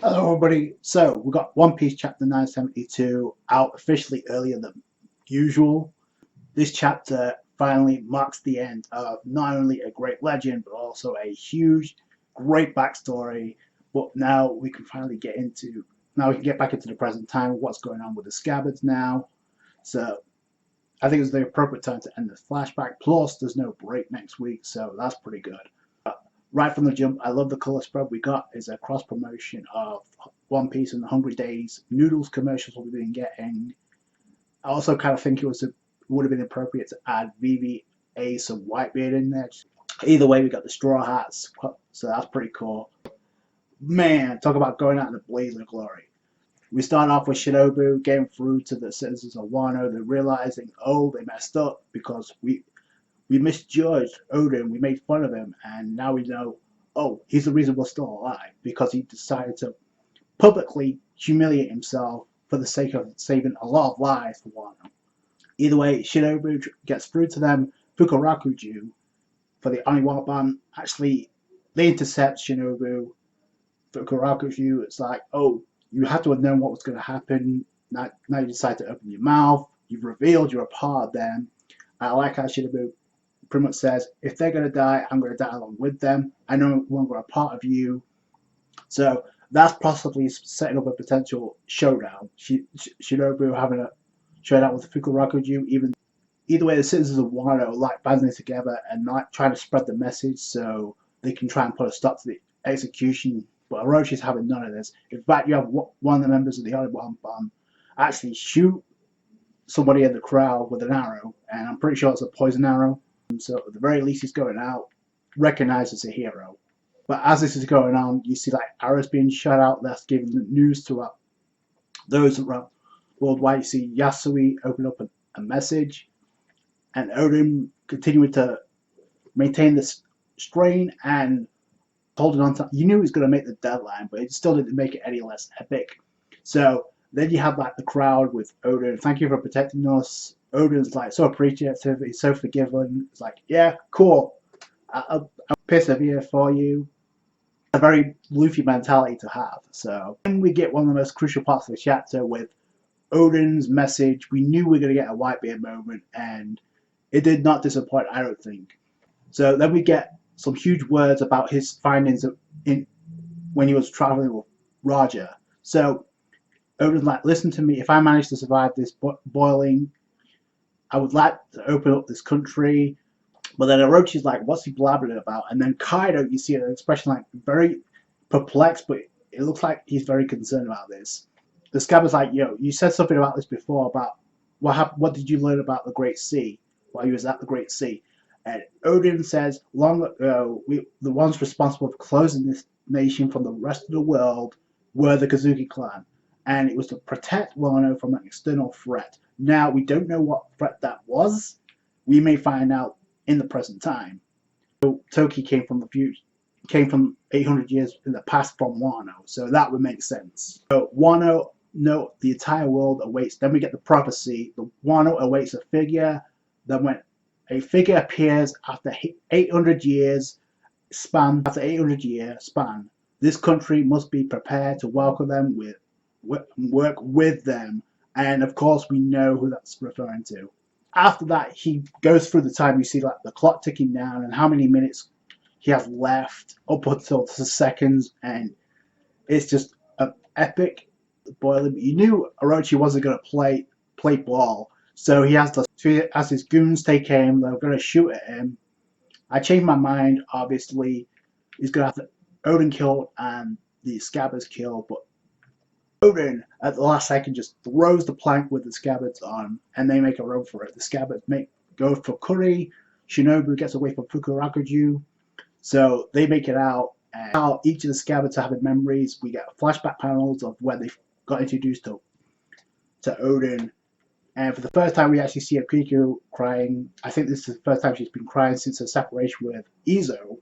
Hello everybody, so we got One Piece chapter 972 out officially earlier than usual. This chapter finally marks the end of not only a great legend but also a huge, great backstory. But now we can finally get back into the present time of what's going on with the Scabbards now. So I think it's the appropriate time to end the flashback. Plus there's no break next week, so that's pretty good. Right from the jump, I love the color spread we got. Is a cross promotion of One Piece and the Hungry Days noodles commercials we've been getting. I also kind of think would have been appropriate to add Vivi, Ace, and Whitebeard in there. Either way, we got the straw hats, so that's pretty cool. Man, talk about going out in a blaze of glory. We start off with Shinobu getting through to the citizens of Wano. They're realizing, oh, they messed up because we misjudged Oden, we made fun of him, and now we know, oh, he's the reason we're still alive, because he decided to publicly humiliate himself for the sake of saving a lot of lives for Wano. Either way, Shinobu gets through to them. Fukurakuju, for the Oniwaban, actually, they intercept Shinobu. Fukurakuju, it's like, oh, you had to have known what was going to happen. Now you decide to open your mouth. You've revealed you're a part of them. I like how Shinobu pretty much says, if they're going to die, I'm going to die along with them. I no longer a part of you. So that's possibly setting up a potential showdown. Shinobu having a showdown with Fukurakuju. Either way, the citizens of Wano like banding together and like trying to spread the message so they can try and put a stop to the execution. But Orochi's having none of this. In fact, you have one of the members of the Oniwaban actually shoot somebody in the crowd with an arrow, and I'm pretty sure it's a poison arrow. So at the very least, he's going out, recognized as a hero. But as this is going on, you see like arrows being shot out. That's giving the news to those around worldwide. You see Yasui open up a message, and Oden continuing to maintain this strain and holding on to. You knew he was going to make the deadline, but it still didn't make it any less epic. So then you have like the crowd with Oden. Thank you for protecting us. Oden's like so appreciative. He's so forgiving. It's like, yeah, cool. I'll persevere for you. A very Luffy mentality to have. So then we get one of the most crucial parts of the chapter with Oden's message. We knew we were going to get a Whitebeard moment, and it did not disappoint, I don't think. So then we get some huge words about his findings when he was traveling with Roger. So Oden's like, listen to me. If I manage to survive this boiling, I would like to open up this country. But then Orochi's like, what's he blabbering about? And then Kaido, you see an expression like very perplexed, but it looks like he's very concerned about this. The Scabbards like, yo, you said something about this before, about what did you learn about the Great Sea while you was at the Great Sea? And Oden says, long ago, the ones responsible for closing this nation from the rest of the world were the Kozuki clan. And it was to protect Wano from an external threat. Now, we don't know what threat that was. We may find out in the present time. So, Toki came from the future, came from 800 years in the past from Wano, so that would make sense. So Wano, no, the entire world awaits. Then we get the prophecy. The Wano awaits a figure. Then when a figure appears after 800 years span, this country must be prepared to welcome them work with them. And of course, we know who that's referring to. After that, he goes through the time. You see like the clock ticking down and how many minutes he has left up until the seconds, and it's just an epic boiling. You knew Orochi wasn't going to play ball, so he has as his goons take aim. They're going to shoot at him. I changed my mind. Obviously, he's going to have Oden killed and the Scabbards killed, but Oden at the last second just throws the plank with the Scabbards on, and they make a run for it. The Scabbards go for Curry. Shinobu gets away from Fukurakuju, so they make it out. And now each of the Scabbards are having memories. We get flashback panels of where they got introduced to Oden, and for the first time we actually see Akiko crying. I think this is the first time she's been crying since her separation with Izo.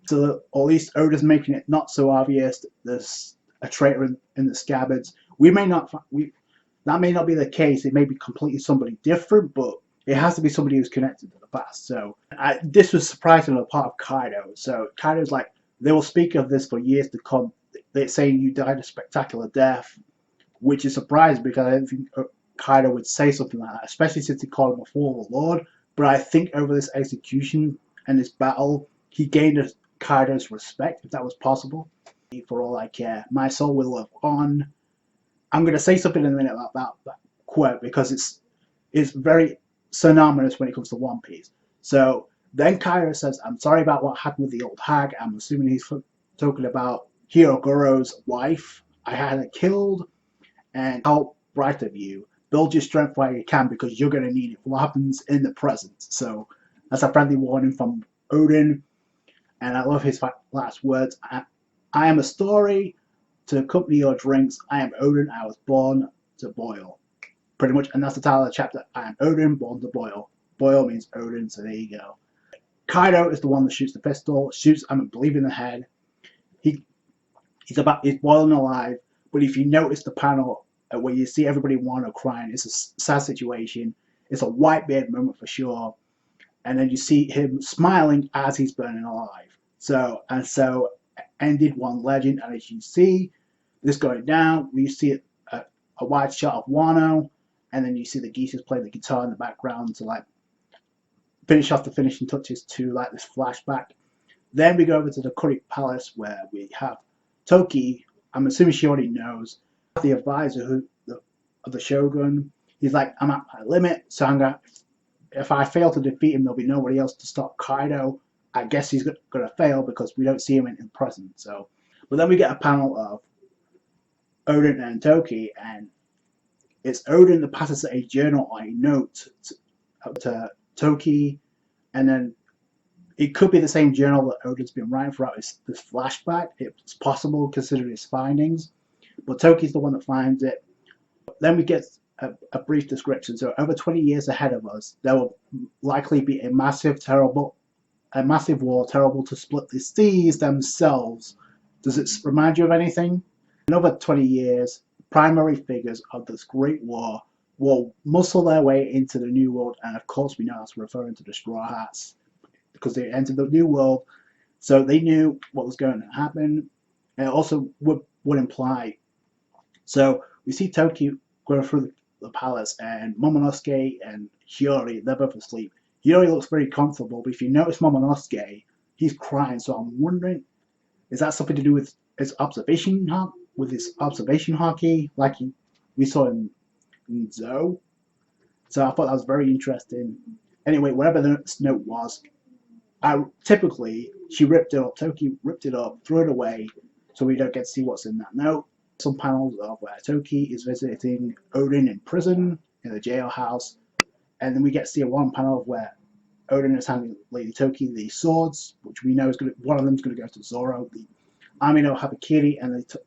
So at least Oden's making it not so obvious that there's a traitor in the Scabbards. That may not be the case. It may be completely somebody different, but it has to be somebody who's connected to the past. So this was surprising on the part of Kaido. So Kaido's like, they will speak of this for years to come. they're saying you died a spectacular death, which is surprising because I didn't think Kaido would say something like that, especially since he called him a fallen lord. But I think over this execution and this battle, he gained Kaido's respect, if that was possible. For all I care, my soul will live on. I'm going to say something in a minute about that quote because it's very synonymous when it comes to One Piece. So then Kaido says, I'm sorry about what happened with the old hag. I'm assuming he's talking about Hirogoro's wife. I had her killed, and how bright of you. Build your strength while you can because you're going to need it for what happens in the present. So that's a friendly warning from Oden, and I love his last words. I am a story to accompany your drinks. I am Oden. I was born to boil. Pretty much, and that's the title of the chapter. I am Oden, born to boil. Boil means Oden, so there you go. Kaido is the one that shoots the pistol, shoots, I believe, in the head. He's boiling alive, but if you notice the panel where you see everybody Wano crying, it's a sad situation. It's a Whitebeard moment for sure. And then you see him smiling as he's burning alive. So ended one legend, and as you see this going down, we see a wide shot of Wano, and then you see the geishas playing the guitar in the background to like finish off the finishing touches to like this flashback. Then we go over to the Kuruk Palace where we have Toki. I'm assuming she already knows the advisor of the Shogun. He's like, I'm at my limit, so if I fail to defeat him, there'll be nobody else to stop Kaido. I guess he's going to fail because we don't see him in present. So, but then we get a panel of Oden and Toki, and it's Oden that passes a journal or a note to Toki, and then it could be the same journal that Oden's been writing throughout this flashback. It's possible considering his findings, but Toki's the one that finds it. Then we get a brief description. So over 20 years ahead of us, there will likely be a massive war, terrible to split the seas themselves. Does it remind you of anything? Another 20 years, primary figures of this great war will muscle their way into the New World, and of course we know that's referring to the Straw Hats, because they entered the New World, so they knew what was going to happen. And it also would imply, so we see Toki going through the palace, and Momonosuke and Hiyori, they're both asleep. Hiyori looks very comfortable, but if you notice Momonosuke, he's crying, so I'm wondering, is that something to do with his observation haki, like we saw in Zou? So I thought that was very interesting. Anyway, whatever the note was, typically she ripped it up. Toki ripped it up, threw it away, so we don't get to see what's in that note. Some panels of where Toki is visiting Oden in prison in the jailhouse, and then we get to see one panel of where Oden is handing Lady Toki the swords, which we know is one of them is going to go to Zoro, the Amino Habakiri, and the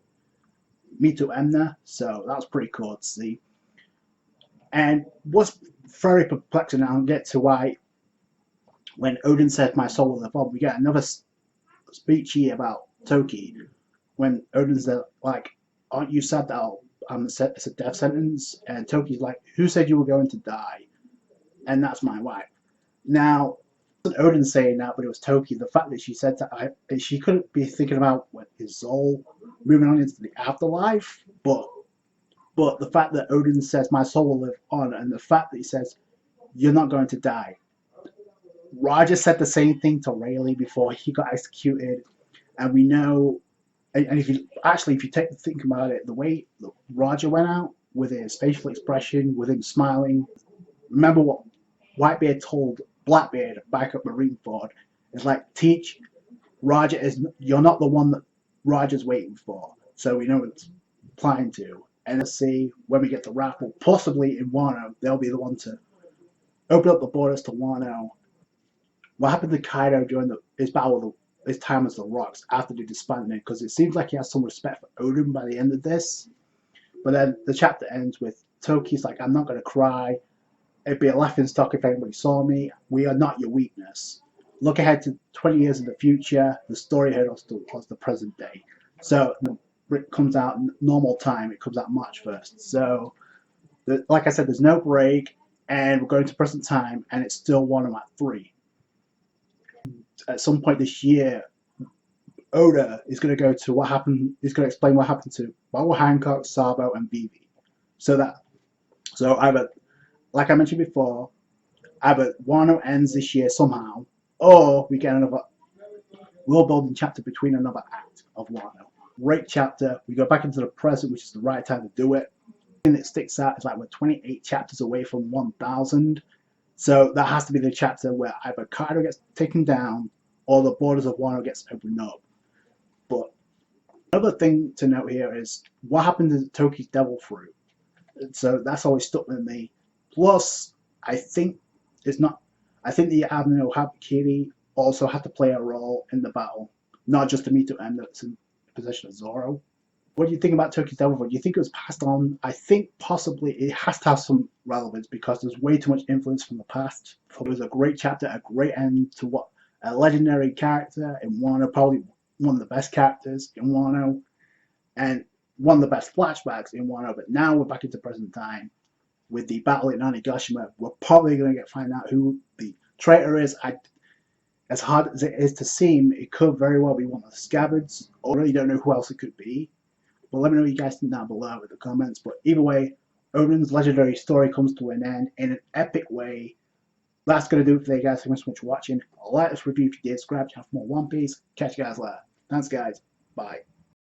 Mito Emna. So that was pretty cool to see. And what's very perplexing, and I'll get to why, when Oden says my soul will live on, we get another speech here about Toki, when Oden's like, aren't you sad that it's a death sentence? And Toki's like, who said you were going to die? And that's my wife. Now, it wasn't Oden saying that, but it was Toki. The fact that she said that, she couldn't be thinking about his soul moving on into the afterlife, but the fact that Oden says my soul will live on, and the fact that he says you're not going to die. Roger said the same thing to Rayleigh before he got executed, and we know. And if you think about it, the way Roger went out with his facial expression, with him smiling. Remember what Whitebeard told Blackbeard back at Marineford? It's like, teach Roger you're not the one that Roger's waiting for. So we know it's applying to. And let's see when we get to Raffle, possibly in Wano, they'll be the one to open up the borders to Wano. What happened to Kaido during his battle with his time as the Rocks after they disbanded, because it seems like he has some respect for Oden by the end of this. But then the chapter ends with Toki's like, I'm not going to cry. It'd be a laughing stock if anybody saw me. We are not your weakness. Look ahead to 20 years in the future. The story head was the present day. So it comes out normal time. It comes out March 1st. So, like I said, there's no break, and we're going to present time, and it's still 1 at 3. At some point this year, Oda is going to go to what happened. He's going to explain what happened to Boa Hancock, Sabo, and Vivi. So either, like I mentioned before, either Wano ends this year somehow, or we get another world building chapter between another act of Wano. Great chapter. We go back into the present, which is the right time to do it. The thing that sticks out is like we're 28 chapters away from 1,000. So that has to be the chapter where either Kaido gets taken down or the borders of Wano gets opened up. But another thing to note here is what happened to Toki's Devil Fruit. So that's always stuck with me. Plus, I think it's not. I think the Admiral Habakiri also had to play a role in the battle, not just the Mito M that's in possession of Zoro. What do you think about Toki's Devil Fruit? Do you think it was passed on? I think possibly it has to have some relevance because there's way too much influence from the past. It was a great chapter, a great end to what a legendary character in Wano, probably one of the best characters in Wano, and one of the best flashbacks in Wano. But now we're back into present time with the battle in Nanigashima. We're probably going to find out who the traitor is. As hard as it is to seem, it could very well be one of the scabbards. I really don't know who else it could be. But let me know what you guys think down below in the comments. But either way, Oden's legendary story comes to an end in an epic way. That's going to do it for today, guys. Thank you so much for watching. Like this review if you did. Subscribe to have more One Piece. Catch you guys later. Thanks, guys. Bye.